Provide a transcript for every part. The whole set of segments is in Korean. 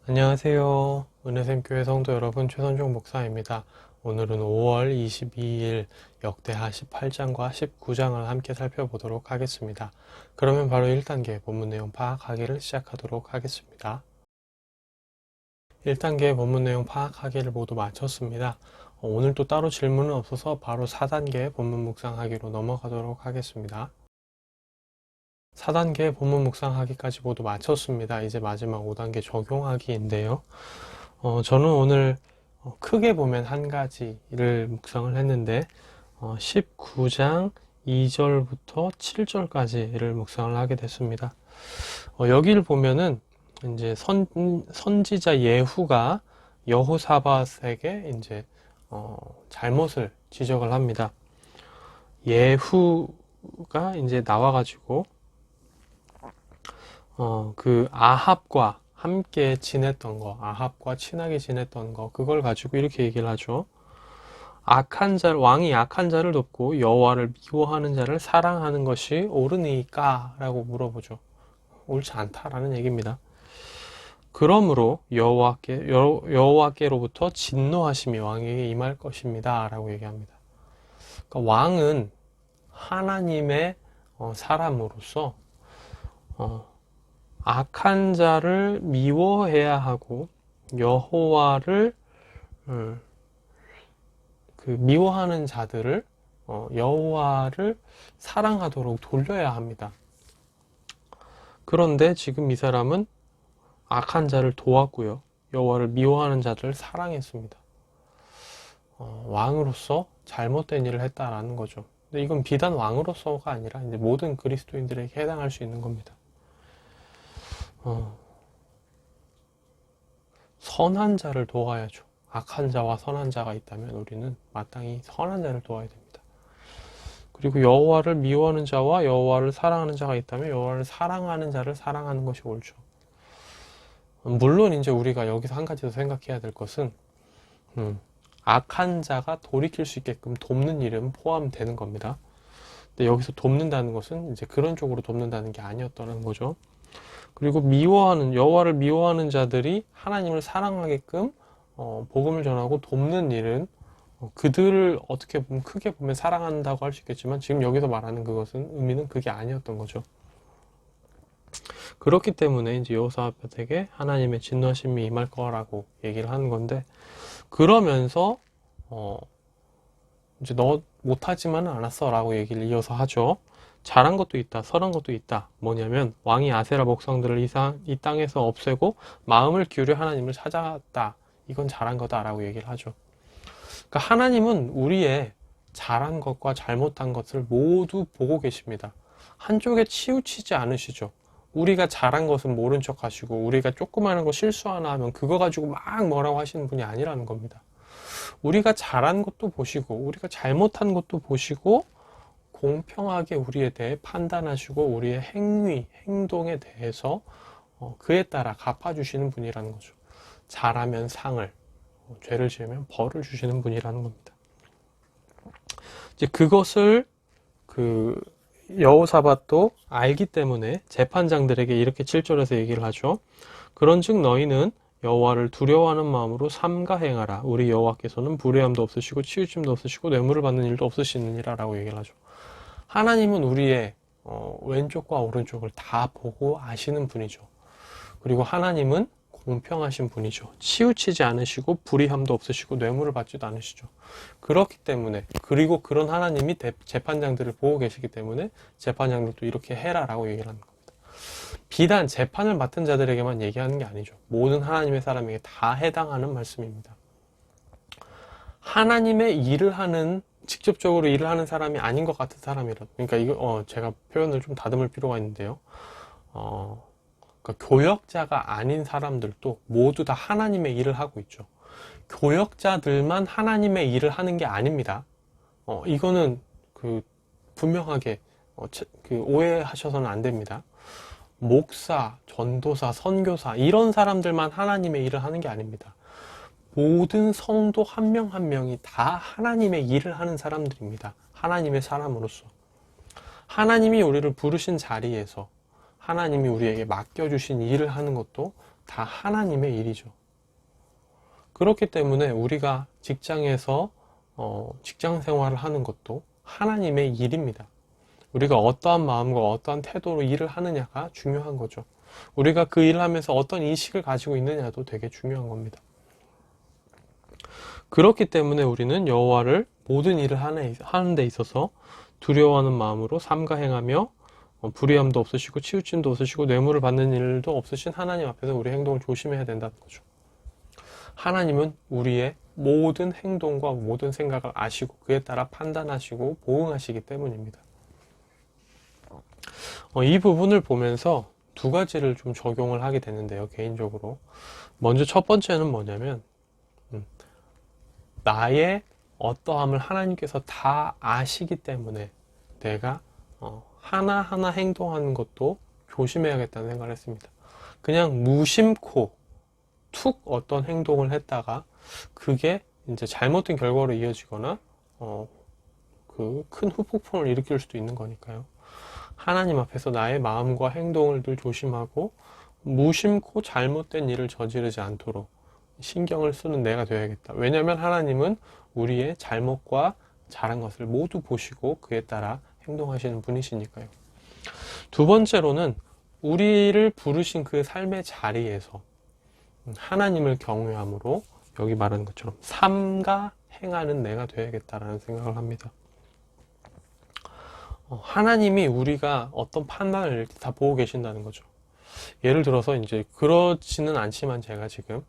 안녕하세요. 은혜샘교회 성도 여러분, 최선종 목사입니다. 오늘은 5월 22일 역대하 18장과 19장을 함께 살펴보도록 하겠습니다. 그러면 바로 1단계 본문 내용 파악하기를 시작하도록 하겠습니다. 1단계 본문 내용 파악하기를 모두 마쳤습니다. 오늘 또 따로 질문은 없어서 바로 4단계 본문 묵상하기로 넘어가도록 하겠습니다. 4단계 본문 묵상하기까지 모두 마쳤습니다. 이제 마지막 5단계 적용하기인데요. 저는 오늘 크게 보면 한 가지를 묵상을 했는데 19장 2절부터 7절까지를 묵상을 하게 됐습니다. 여기를 보면은 이제 선지자 예후가 여호사밧에게 이제 잘못을 지적을 합니다. 예후가 이제 나와가지고 그 아합과 함께 지냈던 거, 아합과 친하게 지냈던 거, 그걸 가지고 이렇게 얘기를 하죠. 왕이 악한 자를 돕고 여호와를 미워하는 자를 사랑하는 것이 옳으니까? 라고 물어보죠. 옳지 않다라는 얘기입니다. 그러므로 여호와께로부터 진노하심이 왕에게 임할 것입니다. 라고 얘기합니다. 그러니까 왕은 하나님의 사람으로서 악한 자를 미워해야 하고 여호와를 미워하는 자들을 여호와를 사랑하도록 돌려야 합니다. 그런데 지금 이 사람은 악한 자를 도왔고요. 여호와를 미워하는 자들을 사랑했습니다. 왕으로서 잘못된 일을 했다라는 거죠. 근데 이건 비단 왕으로서가 아니라 이제 모든 그리스도인들에게 해당할 수 있는 겁니다. 선한 자를 도와야죠. 악한 자와 선한 자가 있다면 우리는 마땅히 선한 자를 도와야 됩니다. 그리고 여호와를 미워하는 자와 여호와를 사랑하는 자가 있다면 여호와를 사랑하는 자를 사랑하는 것이 옳죠. 물론 이제 우리가 여기서 한 가지 더 생각해야 될 것은 악한 자가 돌이킬 수 있게끔 돕는 일은 포함되는 겁니다. 근데 여기서 돕는다는 것은 이제 그런 쪽으로 돕는다는 게 아니었다는 거죠. 그리고 여호와를 미워하는 자들이 하나님을 사랑하게끔 복음을 전하고 돕는 일은 그들을 어떻게 보면 크게 보면 사랑한다고 할 수 있겠지만 지금 여기서 말하는 그것은 의미는 그게 아니었던 거죠. 그렇기 때문에 이제 여호사밧에게 하나님의 진노하심이 임할 거라고 얘기를 하는 건데, 그러면서 이제 너 못하지만은 않았어 라고 얘기를 이어서 하죠. 잘한 것도 있다, 선한 것도 있다. 뭐냐면 왕이 아세라 목상들을 이 땅에서 없애고 마음을 기울여 하나님을 찾았다. 이건 잘한 거다 라고 얘기를 하죠. 그러니까 하나님은 우리의 잘한 것과 잘못한 것을 모두 보고 계십니다. 한쪽에 치우치지 않으시죠. 우리가 잘한 것은 모른 척 하시고 우리가 조그마한 거 실수 하나 하면 그거 가지고 막 뭐라고 하시는 분이 아니라는 겁니다. 우리가 잘한 것도 보시고 우리가 잘못한 것도 보시고 공평하게 우리에 대해 판단하시고 우리의 행동에 대해서 그에 따라 갚아주시는 분이라는 거죠. 잘하면 상을, 죄를 지으면 벌을 주시는 분이라는 겁니다. 이제 그것을 여호사밧도 알기 때문에 재판장들에게 이렇게 7절에서 얘기를 하죠. 그런즉 너희는 여호와를 두려워하는 마음으로 삼가 행하라. 우리 여호와께서는 불의함도 없으시고 치우침도 없으시고 뇌물을 받는 일도 없으시느니라 라고 얘기를 하죠. 하나님은 우리의 왼쪽과 오른쪽을 다 보고 아시는 분이죠. 그리고 하나님은 공평하신 분이죠. 치우치지 않으시고 불의함도 없으시고 뇌물을 받지도 않으시죠. 그렇기 때문에, 그리고 그런 하나님이 재판장들을 보고 계시기 때문에 재판장들도 이렇게 해라라고 얘기를 하는 겁니다. 비단 재판을 맡은 자들에게만 얘기하는 게 아니죠. 모든 하나님의 사람에게 다 해당하는 말씀입니다. 하나님의 직접적으로 일을 하는 사람이 아닌 것 같은 사람이라도, 그러니까 이거 제가 표현을 좀 다듬을 필요가 있는데요. 그러니까 교역자가 아닌 사람들도 모두 다 하나님의 일을 하고 있죠. 교역자들만 하나님의 일을 하는 게 아닙니다. 이거는 분명하게 오해하셔서는 안 됩니다. 목사, 전도사, 선교사 이런 사람들만 하나님의 일을 하는 게 아닙니다. 모든 성도 한 명 한 명이 다 하나님의 일을 하는 사람들입니다. 하나님의 사람으로서. 하나님이 우리를 부르신 자리에서 하나님이 우리에게 맡겨주신 일을 하는 것도 다 하나님의 일이죠. 그렇기 때문에 우리가 직장에서 직장 생활을 하는 것도 하나님의 일입니다. 우리가 어떠한 마음과 어떠한 태도로 일을 하느냐가 중요한 거죠. 우리가 그 일을 하면서 어떤 인식을 가지고 있느냐도 되게 중요한 겁니다. 그렇기 때문에 우리는 여호와를 모든 일을 하는 데 있어서 두려워하는 마음으로 삼가 행하며 불의함도 없으시고 치우침도 없으시고 뇌물을 받는 일도 없으신 하나님 앞에서 우리 행동을 조심해야 된다는 거죠. 하나님은 우리의 모든 행동과 모든 생각을 아시고 그에 따라 판단하시고 보응하시기 때문입니다. 이 부분을 보면서 두 가지를 좀 적용을 하게 되는데요, 개인적으로. 먼저 첫 번째는 뭐냐면 나의 어떠함을 하나님께서 다 아시기 때문에 내가 하나하나 행동하는 것도 조심해야겠다는 생각을 했습니다. 그냥 무심코 툭 어떤 행동을 했다가 그게 이제 잘못된 결과로 이어지거나 그 큰 후폭풍을 일으킬 수도 있는 거니까요. 하나님 앞에서 나의 마음과 행동을 늘 조심하고 무심코 잘못된 일을 저지르지 않도록 신경을 쓰는 내가 되어야겠다. 왜냐하면 하나님은 우리의 잘못과 잘한 것을 모두 보시고 그에 따라 행동하시는 분이시니까요. 두 번째로는 우리를 부르신 그 삶의 자리에서 하나님을 경외함으로 여기 말하는 것처럼 삼가 행하는 내가 되어야겠다라는 생각을 합니다. 하나님이 우리가 어떤 판단을 다 보고 계신다는 거죠. 예를 들어서 이제 그렇지는 않지만 제가 지금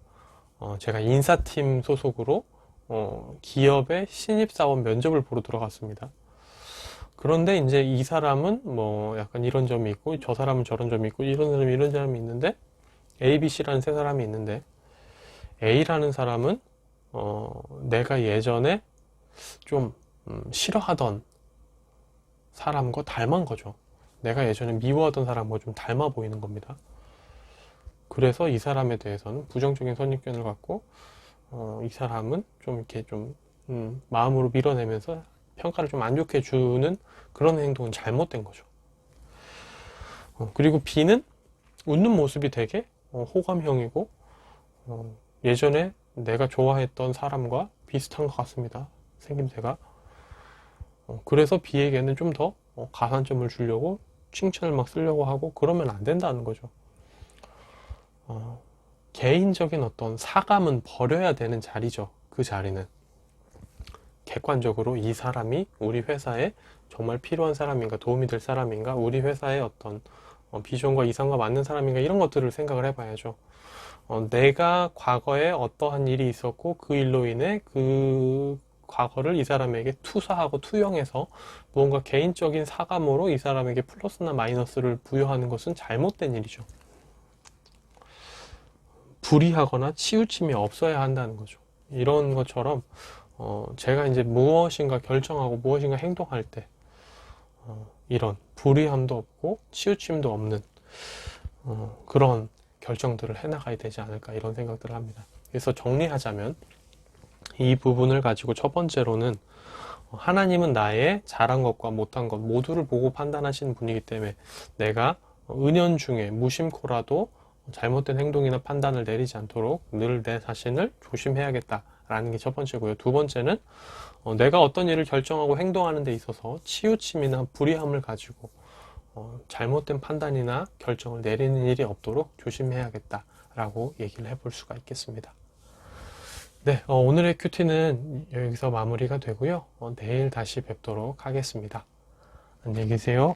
제가 인사팀 소속으로 기업의 신입사원 면접을 보러 들어갔습니다. 그런데 이제 이 사람은 뭐 약간 이런 점이 있고 저 사람은 저런 점이 있고 이런 사람이 있는데 A, B, C라는 세 사람이 있는데 A라는 사람은 내가 예전에 좀 싫어하던 사람과 닮은 거죠. 내가 예전에 미워하던 사람과 좀 닮아 보이는 겁니다. 그래서 이 사람에 대해서는 부정적인 선입견을 갖고 이 사람은 좀 이렇게 좀 마음으로 밀어내면서 평가를 좀 안 좋게 주는 그런 행동은 잘못된 거죠. 그리고 B는 웃는 모습이 되게 호감형이고 예전에 내가 좋아했던 사람과 비슷한 것 같습니다. 생김새가. 그래서 B에게는 좀 더 가산점을 주려고 칭찬을 막 쓰려고 하고 그러면 안 된다는 거죠. 개인적인 어떤 사감은 버려야 되는 자리죠. 그 자리는. 객관적으로 이 사람이 우리 회사에 정말 필요한 사람인가, 도움이 될 사람인가, 우리 회사의 어떤 비전과 이상과 맞는 사람인가 이런 것들을 생각을 해봐야죠. 내가 과거에 어떠한 일이 있었고 그 일로 인해 그 과거를 이 사람에게 투사하고 투영해서 무언가 개인적인 사감으로 이 사람에게 플러스나 마이너스를 부여하는 것은 잘못된 일이죠. 불의하거나 치우침이 없어야 한다는 거죠. 이런 것처럼 제가 이제 무엇인가 결정하고 무엇인가 행동할 때 이런 불의함도 없고 치우침도 없는 그런 결정들을 해나가야 되지 않을까 이런 생각들을 합니다. 그래서 정리하자면 이 부분을 가지고 첫 번째로는 하나님은 나의 잘한 것과 못한 것 모두를 보고 판단하시는 분이기 때문에 내가 은연중에 무심코라도 잘못된 행동이나 판단을 내리지 않도록 늘 내 자신을 조심해야겠다라는 게 첫 번째고요. 두 번째는 내가 어떤 일을 결정하고 행동하는 데 있어서 치우침이나 불의함을 가지고 잘못된 판단이나 결정을 내리는 일이 없도록 조심해야겠다라고 얘기를 해볼 수가 있겠습니다. 네, 오늘의 큐티는 여기서 마무리가 되고요. 내일 다시 뵙도록 하겠습니다. 안녕히 계세요.